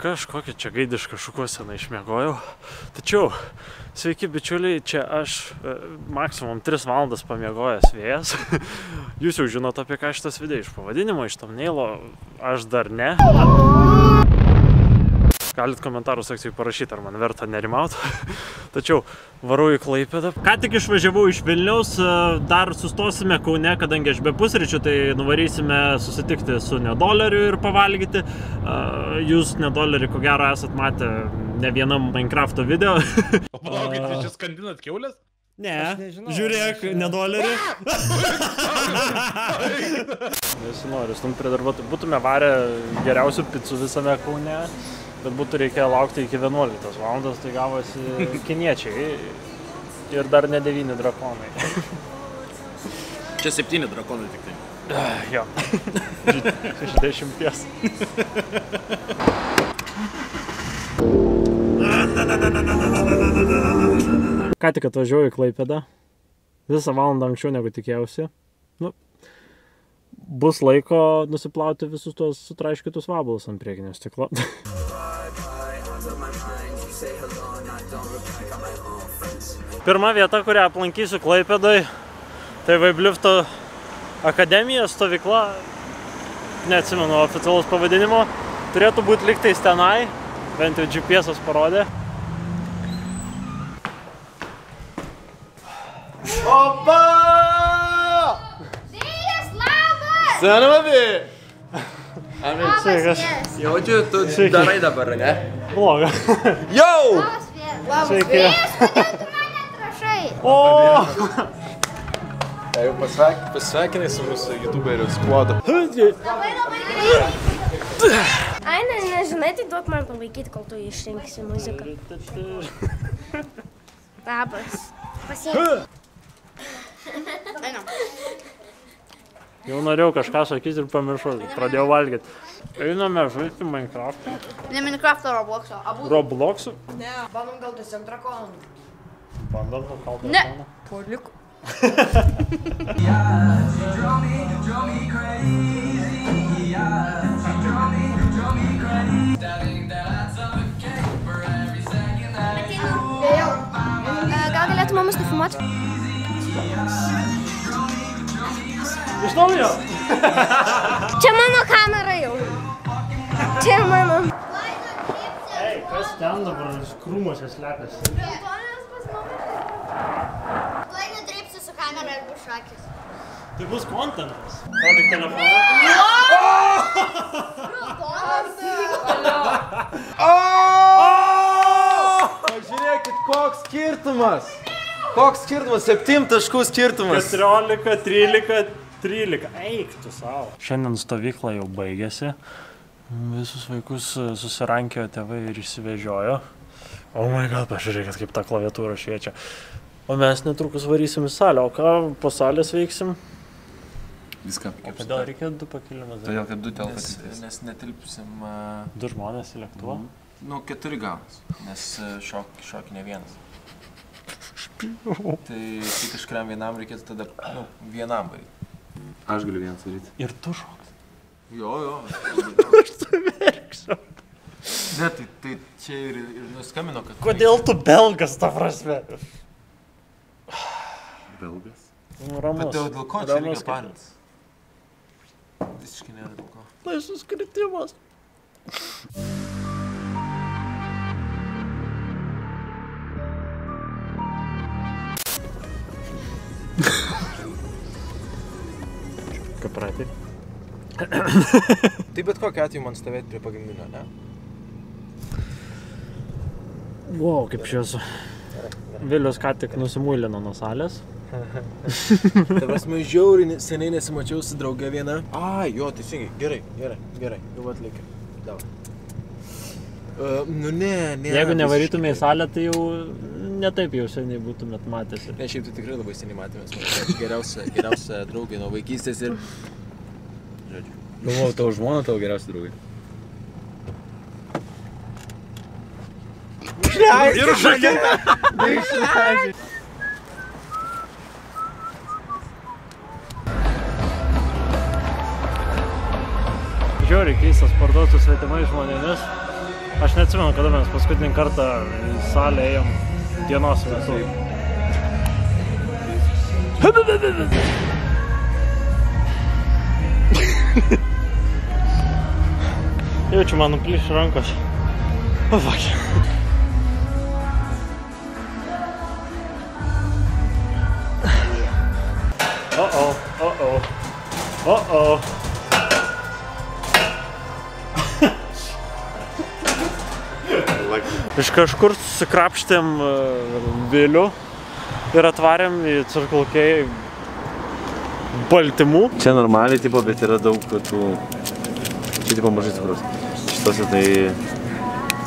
Kažkokia čia gaidiška šukuosena išmiegojau. Tačiau, sveiki bičiuliai, čia aš maksimum 3 valandas pamiegojęs vėjas. Jūs jau žinot apie ką šitas video iš pavadinimo, iš thumbnailo, aš dar ne. Galit komentarų sekcijai parašyti, ar man verta nerimaut. Tačiau varau į Klaipėdą. Ką tik išvažiavau iš Vilniaus, dar sustosime Kaune, kadangi aš be pusryčių, tai nuvarysime susitikti su Nedoleriu ir pavalgyti. Jūs Nedolerį ko gero esat matę ne vienam Minecrafto video. O palaukit, jūs čia skandinat kiaulės? Ne, žiūrėk, Nedolerį. Nesinoriu, stum prie darbuotojų. Būtume varę geriausių picų visame Kaune. Bet būtų reikėjo laukti iki 11 valandos, tai gavosi kiniečiai ir dar ne 9 drakonai. Čia 7 drakonai tik tai. Jo, iš 10. Ką tik atvažiuoju į Klaipėdą, visą valandą anksčiau negu tikėjausi. Bus laiko nusiplauti visus tuos sutraiškytus vabalus ant priekinio stiklo. Pirma vieta, kurią aplankysiu Klaipėdoj, tai Vaiblifto akademija, stovykla, neatsimenu oficialaus pavadinimo, turėtų būti lygtais tenai, bent jau GPS-as parodė. Opa! Senamadi! Sveikas. Jaučiu, tu darai dabar, ne? Bloga. Jau! Sveiki. Kodėl tu mane atrašai? O! Jau pasveikinai su mūsų youtuberių skvodu. Labai greitai. Ai, nežinai, tai duok man palaikyti, kol tu išrinksi muziką. Labas. Pasiėmė. Jau norėjau kažką sakyti ir pamiršau, pradėjau valgyti. Einame žaisti Minecraft'ą. Ne Minecraft'ą, Roblox'ą. Roblox'ų? Ne. Bandom gal tiesiog drakonų. Bandom nukalt Ne. drakoną. Poliku. Gal galėtų mamus nufilmuoti? Iš naujo? Čia mano kamera jau. Čia mano. Ei, kas ten dabar krūmuose slepiasi? Tuoj nudreipsiu su kamera ir bus šakis. Tai bus kontentas. Rodyk telefoną. Pažiūrėkit, koks skirtumas! Koks skirtumas? 7 taškų skirtumas. 14, 13, 13. Eik tu savo. Šiandien stovykla jau baigėsi. Visus vaikus susirankėjo tėvai ir išsivežiojo. Oh my god, pažiūrėkit, kaip ta klaviatūra šviečia. O mes netrukus varysim į salę. O ką po salės veiksim? Viską. O kodėl reikia 2 pakilimus? Todėl, kad 2 telpas. Nes netilpsim... 2 žmonės į lėktuvą? Nu, 4 gaunas, nes šokį ne vienas. Tai kažkuriam vienam reikėtų tada, vienam varyti. Aš galiu vienas varyti. Ir tu šoks? Jo. Aš tu verksiu. Ne, tai čia ir nuskambino, kad... Kodėl tu belgas, ta prasme? Belgas? Ramus. Bet dėl ko čia reikia parintis? Visiškai nėra dėl ko. Laisvas kritimas. Ką pratai? Tai bet kokiu atveju man stovėti prie pagrindinio, ne? Wow, kaip šviesu. Vilius ką tik nusimuilino nuo salės. Ta prasme, žiauriai seniai nesimačiau su drauge viena. Jo, teisingai. Gerai. Jau atlikę. Davai. Ne. Jeigu nevarytume į salę, tai jau netaip jau seniai būtumėt matęs. Ne, šiaip tai tikrai labai seniai matėmės. Geriausia draugė nuo vaikystės ir... Žodžiu. Galvoju, tavo žmona tavo geriausi draugai. Ir šakė! žiauriai keistas sportuoti su svetimais žmonėmis. Aš neatsimenu, kada mes paskutinį kartą į salę ėjom dienos metu. Jaučiu, man nuplyš rankos. O, fuck. Iš kažkur susikrapštėm Vilių ir atvarėm į Circle K baltymų. Čia normaliai, tipo, bet yra daug tų... Čia, tipo, mažai cukrus. Šitose tai...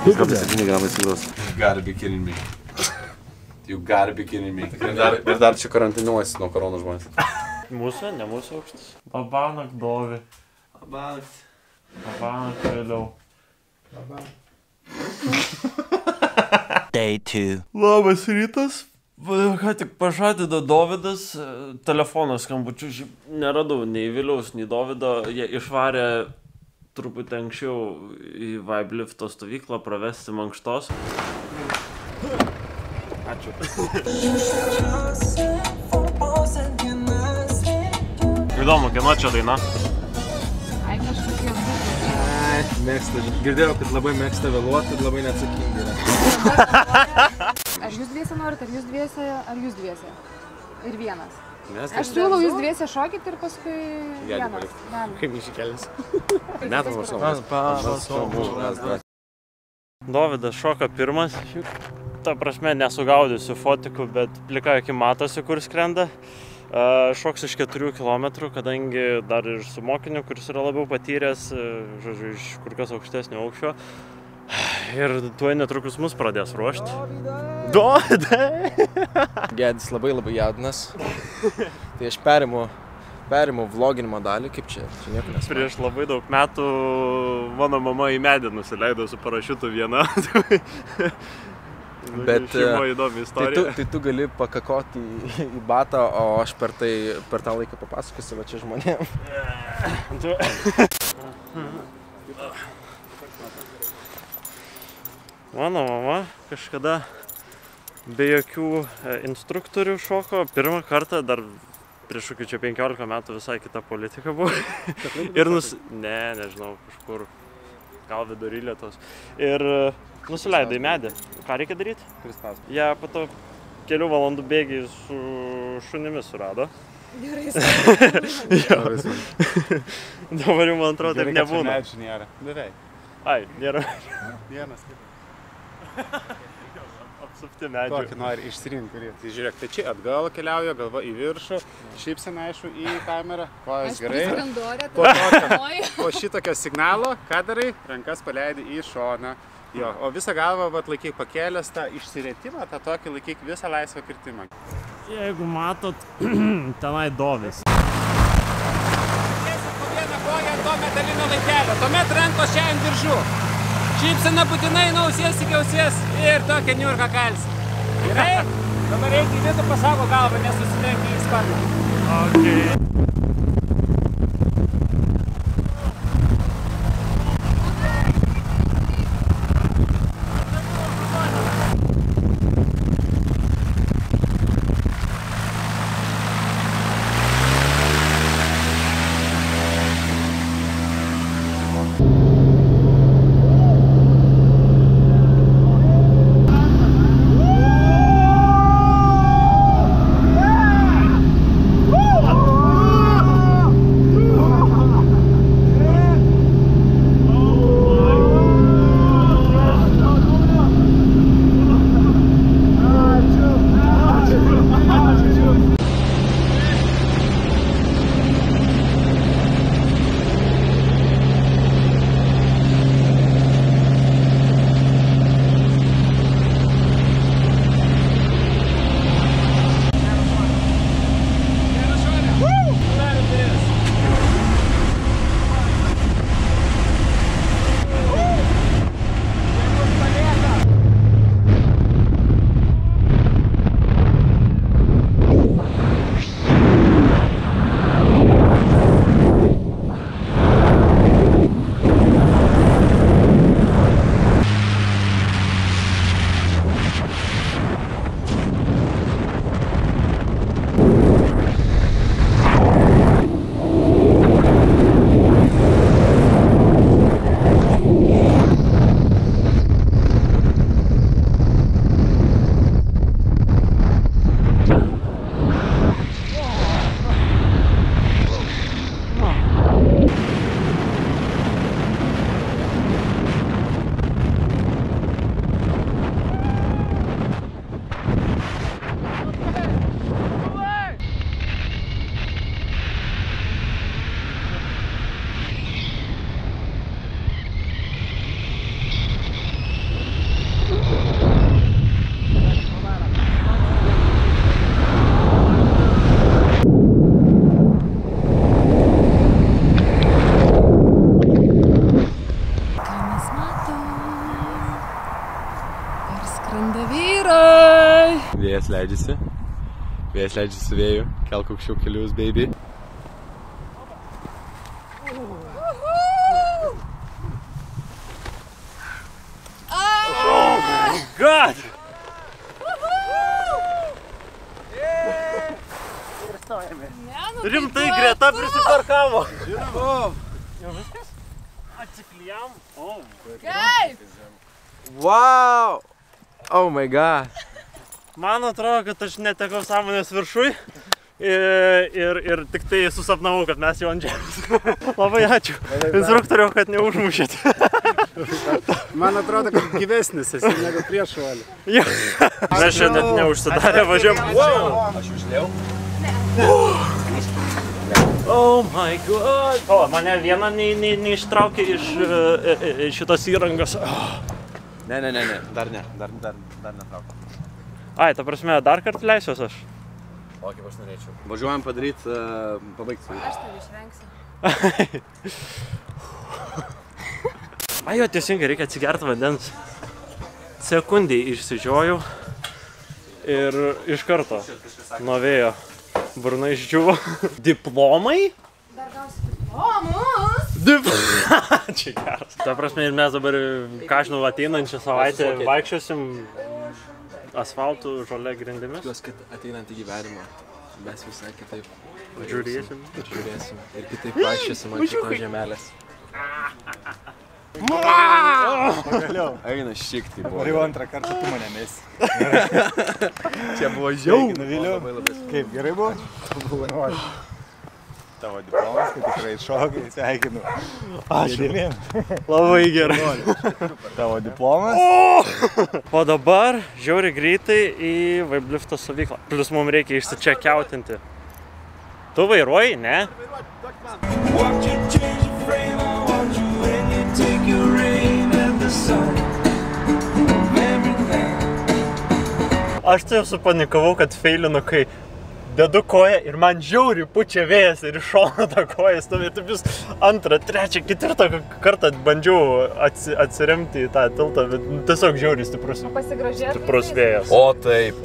7 gramai cukrus. You gotta be kidding me. You gotta be kidding me. Ir dar čia karantinuosi nuo koronos žmonės. Mūsų, ne mūsų aukštas. Babanak Dovi. Babanak vėliau. Day 2. Labas rytas. Ką tik pažadino Dovydas, telefono skambučių neradau nei Viliaus, nei Dovydo. Jie išvarė truputį anksčiau į Vibe-lifto stovyklą pravesti mankštos. Ačiū. Įdomu, kieno čia daina? Ai, kažkokie būtų. Mėgsta. Girdėjau, kad labai mėgsta vėluoti ir labai neatsakingi yra. Ar jūs dviese norit, ar jūs dviese, ar jūs dviese? Ir vienas. Aš siūlau jūs dviese šokit ir paskui vienas. Kaip išikelis? Metam varsom. Dovydas šoka pirmas. Ta prasme, nesugaudysiu fotikų, bet plika akimi matosi, kur skrenda. Šoks iš 4 kilometrų, kadangi dar ir su mokiniu, kuris yra labiau patyręs, žodžiu, iš kur kas aukštesnio aukščio. Ir tuoj netrukus mus pradės ruošti. Dovydai! Gedis labai jaudinas. Tai aš perimu vloginimo dalį, kaip čia nieko nesmė. Prieš labai daug metų mano mama į medį nusileido su parašiutu viena. Bet įdomi istorija. Tai tu gali pakakoti į batą, o aš per tą laiką papasakosiu va čia žmonėm. Mano mama kažkada be jokių instruktorių šoko. Pirmą kartą, dar prieš kokių čia 15 metų visai kita politika buvo. Ir nežinau, kažkur gal vidury Lietuvos. Ir nusileido į medį. Ką reikia daryti? Prispaust. Jie po to kelių valandų bėgiai su šunimis surado. Gerai, Dabar jau, man atrodo, taip nebūna. Medžių nėra. Beveik. Ai, nėra. Vienas kitas. Apsupti medžių. Kokį nori išsirinkti. Tai žiūrėk, tai čia atgal keliauja, galva į viršų, šypsena aišku į kamerą, kojas gerai. Po šitokio signalo, ką darai, rankas paleidi į šoną. Jo, o visą galvą laikyk pakėlęs tą išsirėtimą, tą tokį laikyk visą laisvą kirtimą. Jeigu matot, tenai Dovis. Tiesiog po vieną koją ant to metalinio laikelio, tuomet rankos čia ant diržų. Šypsena būtinai nuo ausies iki ausies ir tokią niurką kalsi. Gerai? Dabar reikia į vidų pasako galvą, nesusilenkia į sparną. Okay. Skrenda vyrai. Vėjas leidžiasi. Vėjas leidžiasi vėjų. Kelk aukščiau kelius, baby. Oh my god! Rimtai Greta prisiparkavo. Jau viskas? Atsiklijam. Kaip? Wow! Oh my god. Man atrodo, kad aš netekau sąmonės viršui ir tik tai susapnavau, kad mes jau ant žemės. Labai ačiū. Instruktoriau, kad neužmušėt. Man atrodo, kad gyvesnis esi negu prieš šuolį. Mes čia net neužsidarė, važiuojam. Aš užlėjau. Oh my god. O, mane vieną neištraukė iš šitos įrangos. Ne, dar netraukiu. Ai, ta prasme, dar kartą leisiuos aš. O, kaip aš norėčiau. Važiuojam padaryti, pabaigti su jį. Aš tave išvengsiu. Ai, jo, teisingai, reikia atsigerti vandens. Sekundį išsižiojau ir iš karto nuo vėjo burna išdžiuvo. Diplomai? Dar gausi diplomus. Čia geras. Ta prasme, ir mes dabar, ką žinau, ateinančią savaitę vaikščiosim asfaltų žolė grindimis. Tikiuosi, kad ateinant į gyvenimą mes visai kitaip Žiūrėsim. Ir kitaip vaikščiosim ant šitos žemelės. Pagaliau. Eina šiek tiek. Dabar jau antrą kartą tu mane mesi. Čia buvo žiauriai. Nuviliau. Kaip, gerai buvo? Buvo. Tavo diplomas, kad tikrai šokai, sveikinu. Ačiū. Labai gerai. Tavo diplomas. O dabar žiauriai greitai į Vaiblifto stovyklą. Plius mums reikia išsičekiautinti. Tu vairuoji, ne? Aš tai jau supanikavau, kad feilinu, kai dedu koją ir man žiauriai pučia vėjas ir iš šono tą koją stovė. Taip vis antrą, trečią, ketvirtą kartą bandžiau atsiremti į tą tiltą, bet tiesiog žiauriai stiprus vėjas. O taip,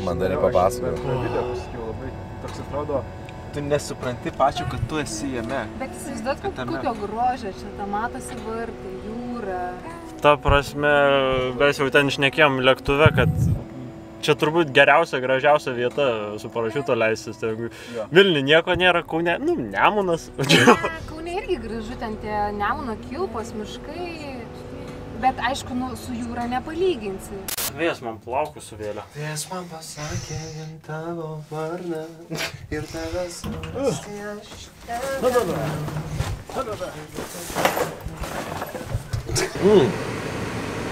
man dar papasakoju. Video pasakiau labai, toks atrodo, Tu nesupranti pačio, kad tu esi jame. Bet įsivaizduot, kokio grožio čia, ta matosi vartai, jūra. Ta prasme, mes jau ten šnekėjom lėktuve, kad čia turbūt geriausia, gražiausia vieta su parašiuto leistis. Vilniuje nieko nėra, Kaune, Nemunas. Kaune irgi gražu, ten tie Nemuno kilpos, miškai, bet aišku, su jūra nepalyginsi. Vėjas man plaukus suvėlė. Vėjas man pasakė vien tavo vardą ir tavęs surasti aš.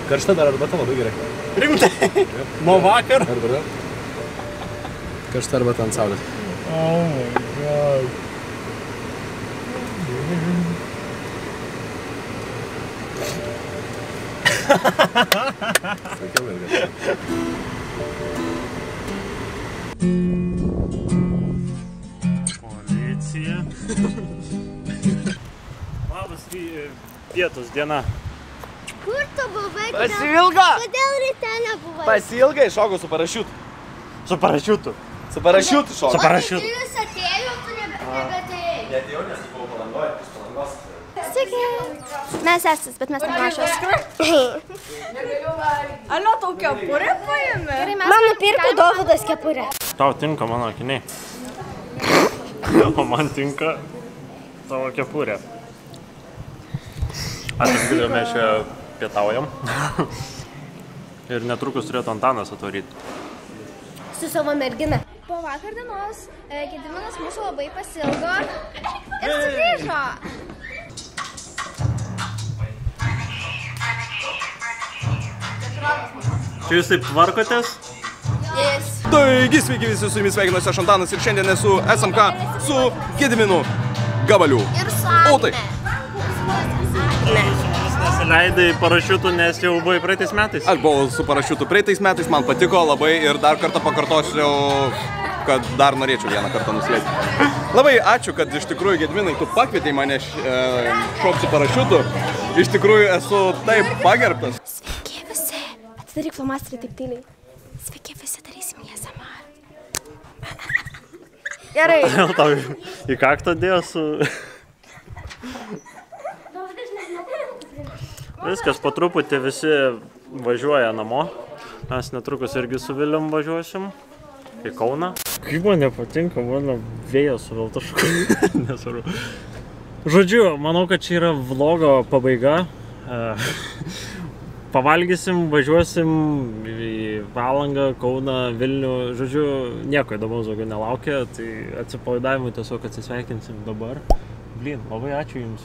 Karšta dar arbata labai gerai. Rimtai? Nuo vakar? Arbata. Karšta arbata ant saulės. Oh my god. Sakiau, mergai. Policija. Labas, pietus diena. Kur tu buvai? Pasiilga! Kodėl ryte nebuvai? Pasiilgai šokau su parašiutu. Su parašiutu. Su parašiutu šokau. Su parašiutu. Tai jūs atėjo, tu nebeatėjai. Neatėjau, nes buvau Palangoje, iš Palangos. Sveiki. Mes esas, bet mes panašios. Alio, tau kepurę paėmė? Man nupirko Dovydas kepurę. Tau tinka mano akiniai. O man tinka tavo kepurė. Atskridome, mes čia pietaujam. Ir netrukus turėtų Antanas atvaryti. Su savo mergina. Po vakar dienos Gediminas mūsų labai pasilgo ir sugrįžo. Čia jūs taip tvarkotės? Taigi, sveiki visi, su jumis sveikinuosi aš Antanas ir šiandien esu SMK su Gediminu Gabaliu. Ir su O tai, Nesileidai parašiutų, nes jau buvai praeitais metais. aš buvau su parašiutu praeitais metais, man patiko labai ir dar kartą pakartosiu, kad dar norėčiau vieną kartą nusileisti. Labai ačiū, kad iš tikrųjų, Gediminai, tu pakvietei mane šokti su parašiutu. Iš tikrųjų esu taip pagerbtas. Sveiki visi, bet Daryk flomasterį taip tyliai. Sveiki, visi darysim ASMR. Gerai. Tau į kaktą dėjo su... Viskas, po truputį visi važiuoja namo. Mes netrukus irgi su Vilium važiuosim į Kauną. Kaip man nepatinka, mano vėjas suvelta šukai. Nesvaru. Žodžiu, manau, kad čia yra vlogo pabaiga. Pavalgysim, važiuosim į Palangą, Kauną, Vilnių. Žodžiu, nieko įdomaus daugiau nelaukia, tai atsipalaidavimui tiesiog atsisveikinsim dabar. Blin, labai ačiū Jums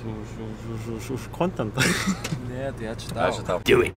už kontentą. Ne, tai ačiū tau. Do it.